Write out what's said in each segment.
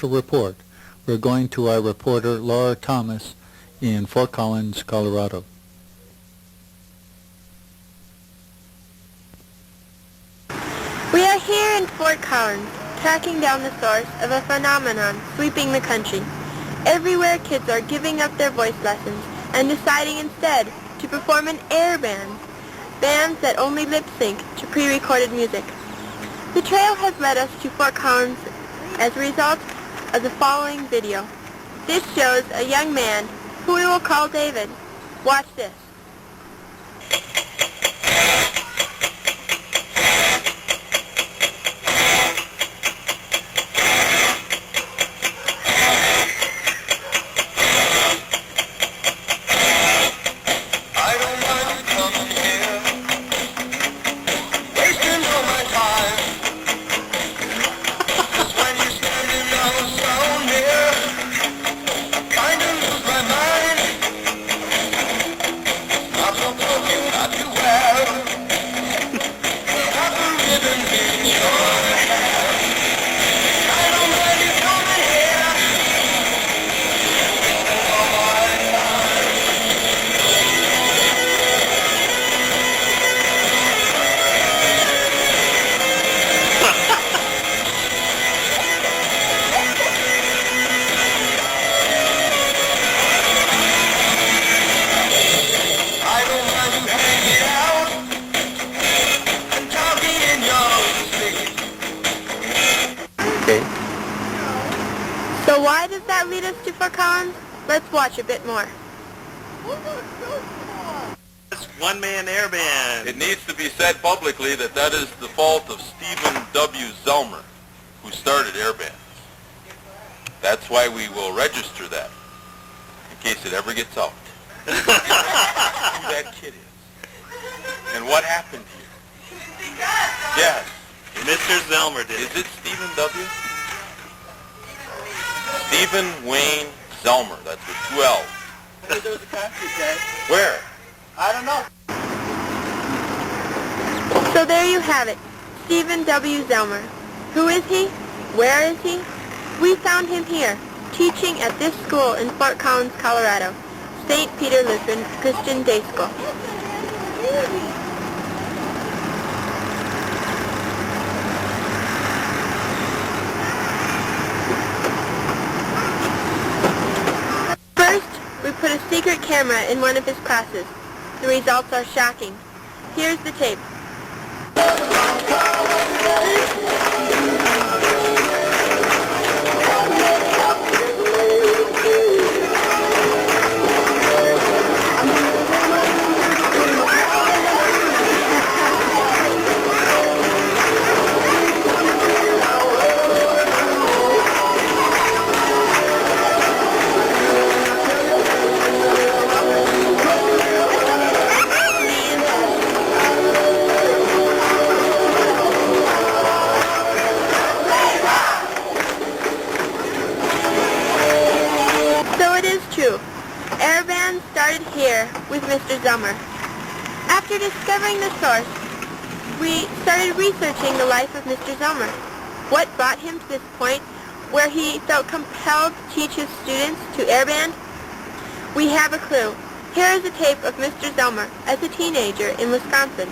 report. We're going to our reporter Laura Thomas in Fort Collins, Colorado. We are here in Fort Collins, tracking down the source of a phenomenon sweeping the country. Everywhere kids are giving up their voice lessons and deciding instead to perform in air bands, bands that only lip-sync to pre-recorded music. The trail has led us to Fort Collins as a result of the following video. This shows a young man who we will call David. Watch this. So why does that lead us to Fort Collins? Let's watch a bit more. It's one-man air band. It needs to be said publicly that that is the fault of Stephen W. Zellmer, who started air bands. That's why we will register that, in case it ever gets out. Who that kid is. And what happened here. Yes. Mr. Zellmer did it. Is it Stephen W.? Stephen Wayne Zellmer. That's with two L's. There was a concert day. Where? I don't know. So there you have it, Stephen W. Zellmer. Who is he? Where is he? We found him here, teaching at this school in Fort Collins, Colorado, St. Peter Lutheran Christian Day School. First, we put a secret camera in one of his classes. The results are shocking. Here's the tape. Air bands started here with Mr. Zellmer. After discovering the source, we started researching the life of Mr. Zellmer. What brought him to this point where he felt compelled to teach his students to air band? We have a clue. Here is a tape of Mr. Zellmer as a teenager in Wisconsin.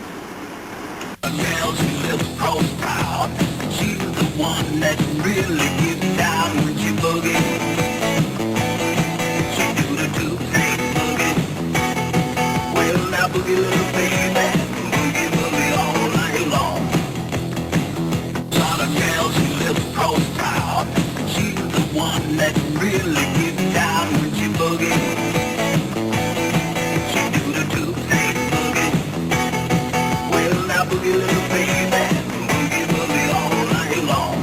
She's the one that really gets down when she boogie. Boogie little baby, boogie boogie all night long. Lot of girls who live across town. She's the one that really gets down when she boogie. She do the two-tape boogie. Well now boogie little baby, boogie boogie all night long.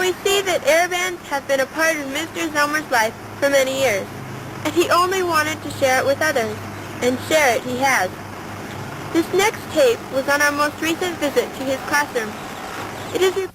We see that air bands have been a part of Mr. Zellmer's life for many years, and he only wanted to share it with others, and share it he has. This next tape was on our most recent visit to his classroom. It is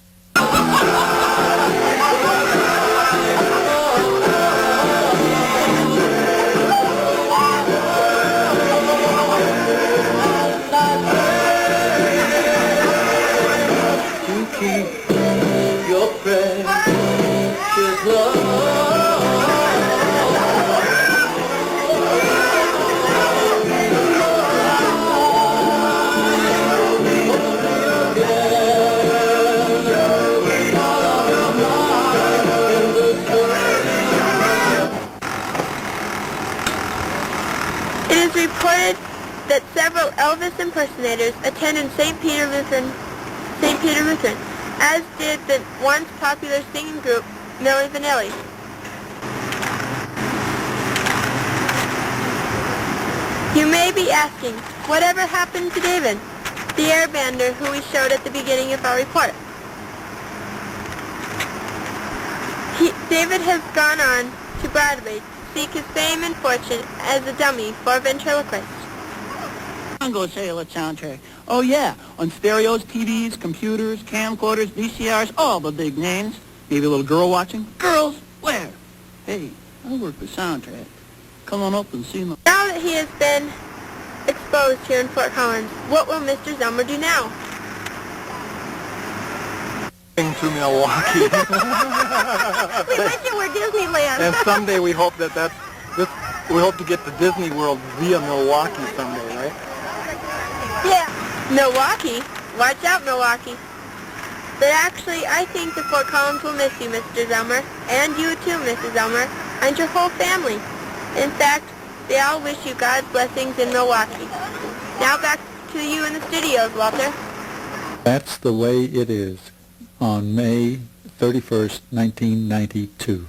It is reported that several Elvis impersonators attended St. Peter Lutheran, as did the once popular singing group Milli Vanilli. You may be asking, whatever happened to David, the airbander who we showed at the beginning of our report? David has gone on to Broadway to seek his fame and fortune as a dummy for a ventriloquist. Congo Sailor soundtrack. Oh yeah, on stereos, TVs, computers, camcorders, VCRs, all the big names. Maybe a little girl watching. Girls, where? Hey, I work the soundtrack. Come on up and see my... Now that he has been exposed here in Fort Collins, what will Mr. Zellmer do now? To Milwaukee. We wish it were Disneyland. And someday we hope we hope to get to Disney World via Milwaukee someday, right? Yeah. Milwaukee? Watch out, Milwaukee. But actually, I think the Fort Collins will miss you, Mr. Zellmer, and you too, Mrs. Zellmer, and your whole family. In fact, they all wish you God's blessings in Milwaukee. Now back to you in the studios, Walter. That's the way it is on May 31st, 1992.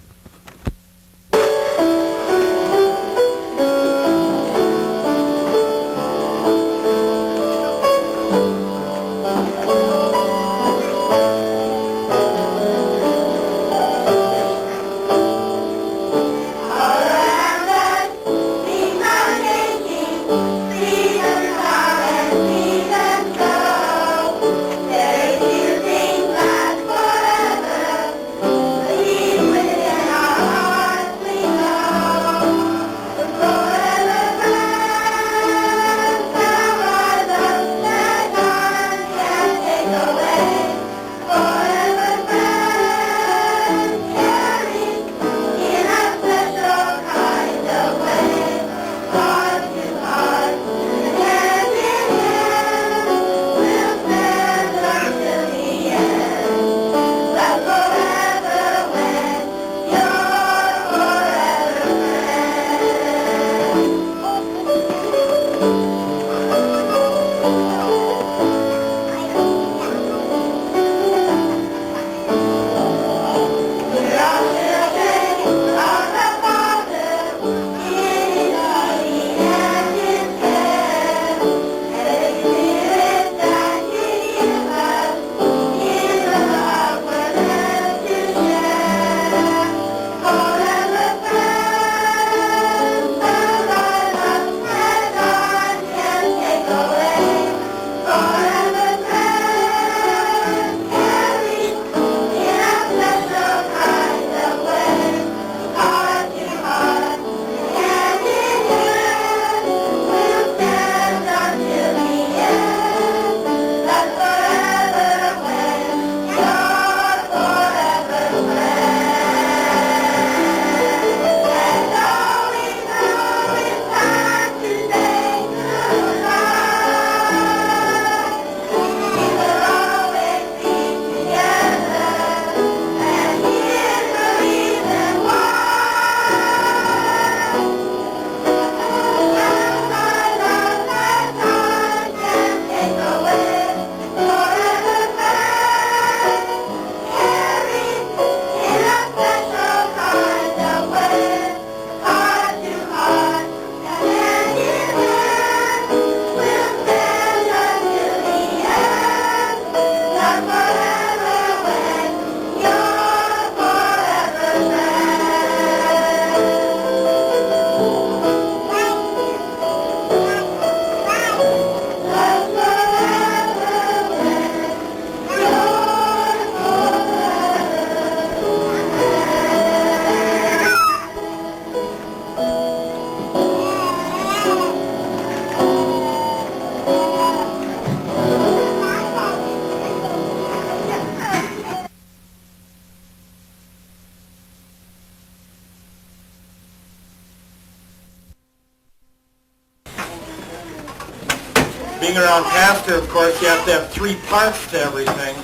Being around Pastor, of course, you have to have 3 parts to everything.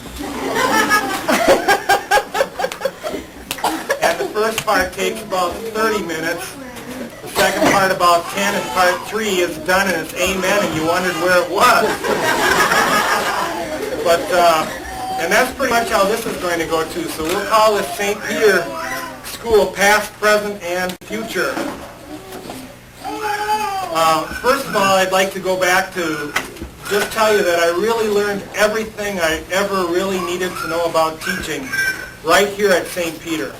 And the first part takes about 30 minutes. The second part about 10 and part 3 is done and it's amen and you wondered where it was. But, and that's pretty much how this is going to go too. So we'll call this St. Peter School past, present, and future. First of all, I'd like to go back to just tell you that I really learned everything I ever really needed to know about teaching right here at St. Peter.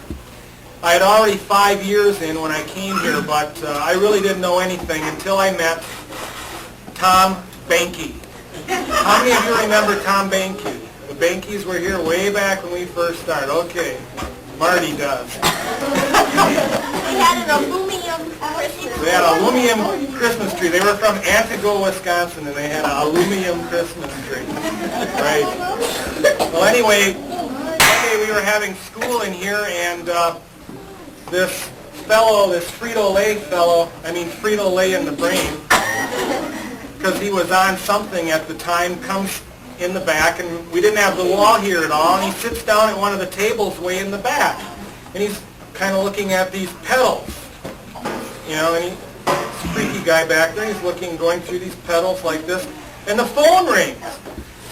I had already 5 years in when I came here, but I really didn't know anything until I met Tom Banky. How many of you remember Tom Banky? The Bankies were here way back when we first started. Okay, Marty does. They had an aluminum Christmas tree. They had an aluminum Christmas tree. They were from Antigo, Wisconsin, and they had an aluminum Christmas tree. Right. Well, anyway, one day we were having school in here, and this fellow, this Frito-Lay fellow, Frito-Lay in the brain, because he was on something at the time, comes in the back, and we didn't have the wall here at all, and he sits down at one of the tables way in the back, and he's kind of looking at these pedals, and he's a freaky guy back there, he's going through these pedals like this, and the phone rings.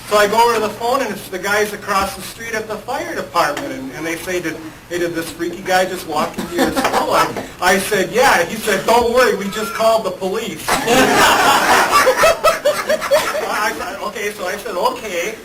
So I go over to the phone, and it's the guys across the street at the fire department, and they say, did this freaky guy just walk into your school? I said, yeah. He said, don't worry, we just called the police. So I said, okay,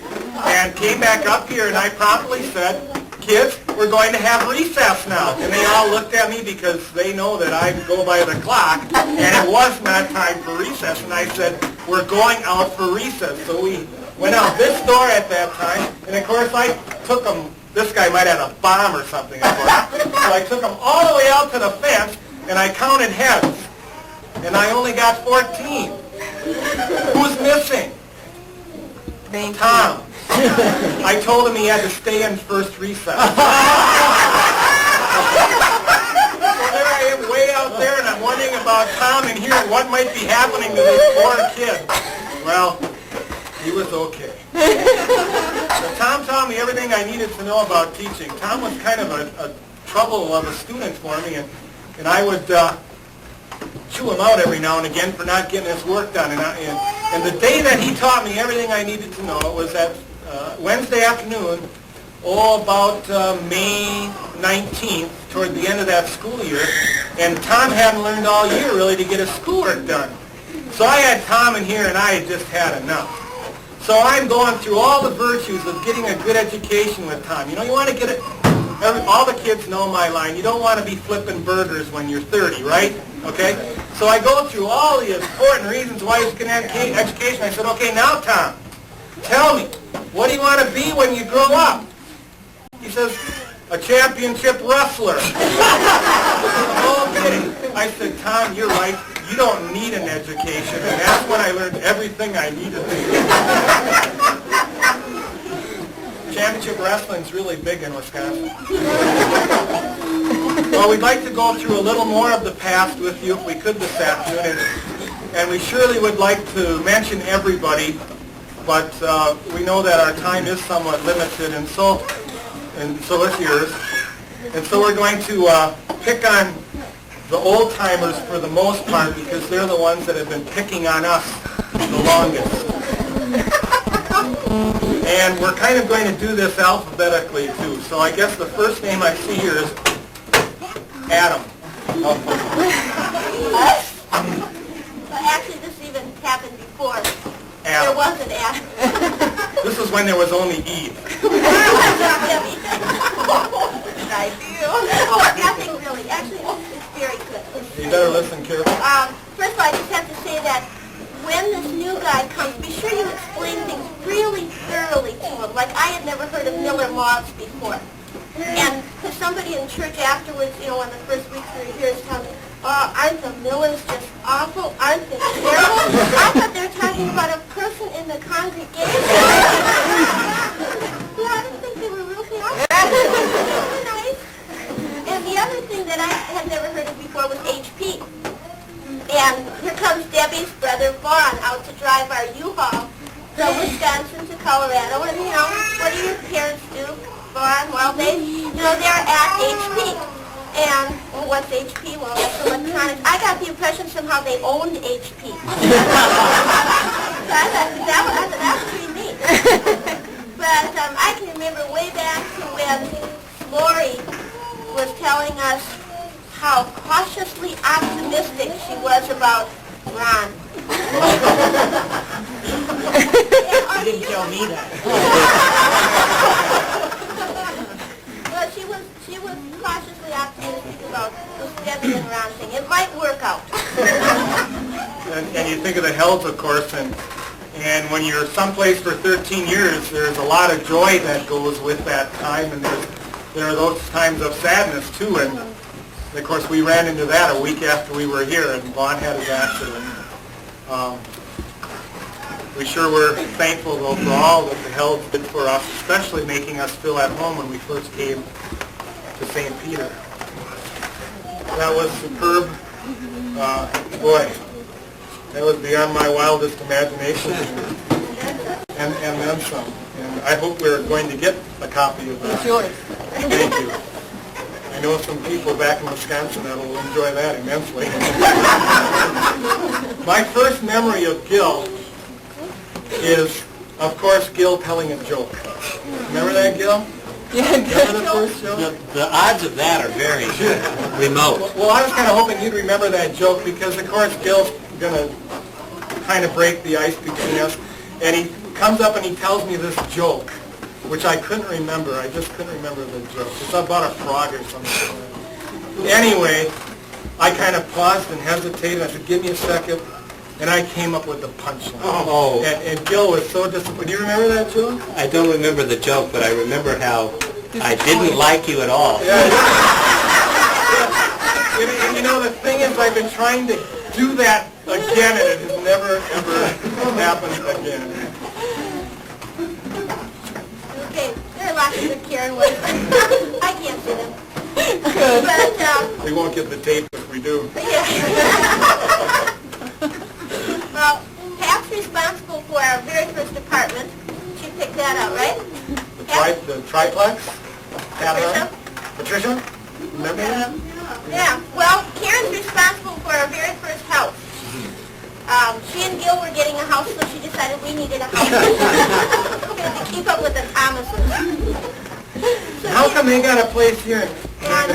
and came back up here, and I promptly said, kids, we're going to have recess now. And they all looked at me because they know that I go by the clock, and it was not time for recess. And I said, we're going out for recess. So we went out this door at that time, and of course I took them, this guy might have a bomb or something, of course. So I took them all the way out to the fence, and I counted heads, and I only got 14. Who's missing? Tom. I told him he had to stay in first recess. So there I am way out there, and I'm wondering about Tom and hearing what might be happening to this poor kid. Well, he was okay. So Tom taught me everything I needed to know about teaching. Tom was kind of a trouble of a student for me, and I would chew him out every now and again for not getting his work done. And the day that he taught me everything I needed to know, it was that Wednesday afternoon, about May 19th, toward the end of that school year, and Tom hadn't learned all year really to get his schoolwork done. So I had Tom in here, and I had just had enough. So I'm going through all the virtues of getting a good education with Tom. You want to get it. All the kids know my line. You don't want to be flipping burgers when you're 30, right? Okay? So I go through all the important reasons why you can have education. I said, okay, now, Tom, tell me, what do you want to be when you grow up? He says, a championship wrestler. Okay. I said, Tom, you're right. You don't need an education. And that's when I learned everything I needed to. Championship wrestling's really big in Wisconsin. Well, we'd like to go through a little more of the past with you if we could this afternoon, and we surely would like to mention everybody, but we know that our time is somewhat limited, and so is yours. And so we're going to pick on the old-timers for the most part because they're the ones that have been picking on us the longest. And we're kind of going to do this alphabetically, too. So I guess the first name I see here is Adam. Well, actually, this even happened before. Adam. There was an Adam. This is when there was only Eve. I do. Oh, nothing really. Actually, it's very good. You better listen carefully. First of all, I just have to say that when this new guy comes, be sure you explain things really thoroughly to him. Like I had never heard of Miller Moths before. And because somebody in church afterwards, one of the first weeks we were here is telling me, aren't the Millers just awful? Aren't they terrible? I thought they were talking about a person in the congregation. Yeah, I didn't think they were really awful. They were nice. And the other thing that I had never heard of before was HP. And here comes Debbie's brother Vaughn out to drive our U-Haul from Wisconsin to Colorado. And, what do your parents do, Vaughn? Well, they're at HP. And, well, what's HP? Well, that's electronics. I got the impression somehow they owned HP. So I thought that was pretty neat. But I can remember way back to when Lori was telling us how cautiously optimistic she was about Ron. You didn't tell me that. Well, she was cautiously optimistic about the Debbie and Ron thing. It might work out. And you think of the Hells, of course, and when you're someplace for 13 years, there's a lot of joy that goes with that time, and there are those times of sadness, too, and of course we ran into that a week after we were here, and Vaughn had his accident. We sure were thankful, though, for all that the Hells did for us, especially making us feel at home when we first came to St. Peter. That was superb. Boy, that was beyond my wildest imagination, and then some. And I hope we're going to get a copy of that. It's yours. Thank you. I know some people back in Wisconsin that will enjoy that immensely. My first memory of Gil is, of course, Gil telling a joke. Remember that, Gil? Yeah, Remember the first joke? The odds of that are very remote. Well, I was kind of hoping you'd remember that joke because, of course, Gil's going to kind of break the ice between us. And he comes up and he tells me this joke, which I couldn't remember. I just couldn't remember the joke. It's about a frog or something. Anyway, I kind of paused and hesitated. I said, give me a second. And I came up with the punchline. Oh. And Gil was so disappointed. Do you remember that joke? I don't remember the joke, but I remember how I didn't like you at all. Yeah. And you know, the thing is, I've been trying to do that again, and it has never, ever happened again. Okay, there are lots of good Karen words. I can't see them. But, We won't get the tape if we do. yeah. Well, Pat's responsible for our very first apartment. She picked that out, right? The triplex? Patricia? Patricia? Remember that? Yeah. Well, Karen's responsible for our very first house. She and Gil were getting a house, so she decided we needed a house to keep up with the Thomases. So How come they got a place here? And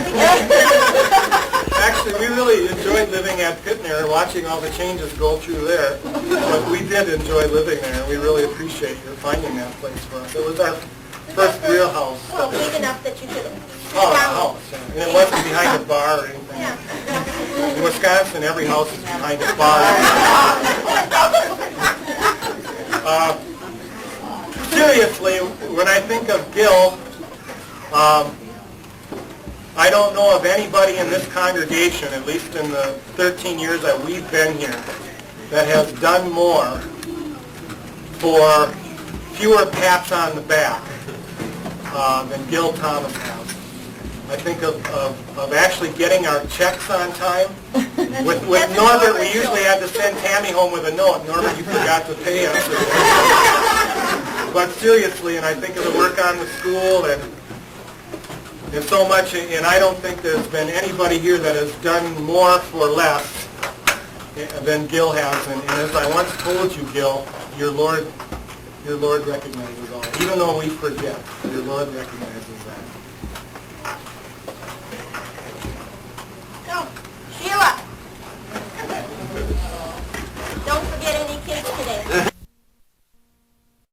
Actually, we really enjoyed living at Pittner, watching all the changes go through there. But we did enjoy living there, and we really appreciate your finding that place for us. It was our first real house. well, big enough that you could sit Oh, a down. house. Yeah. And it wasn't behind a bar or anything. Yeah. In Wisconsin, every house is behind a bar. Seriously, when I think of Gil, I don't know of anybody in this congregation, at least in the 13 years that we've been here, that has done more for fewer pats on the back than Gil Thomas has. I think of actually getting our checks on time. With Norbert, we usually had to send Tammy home with a note. Norbert, you forgot to pay us. But seriously, and I think of the work on the school and so much, and I don't think there's been anybody here that has done more for less than Gil has. And as I once told you, Gil, your Lord recognizes all. Even though we forget, your Lord recognizes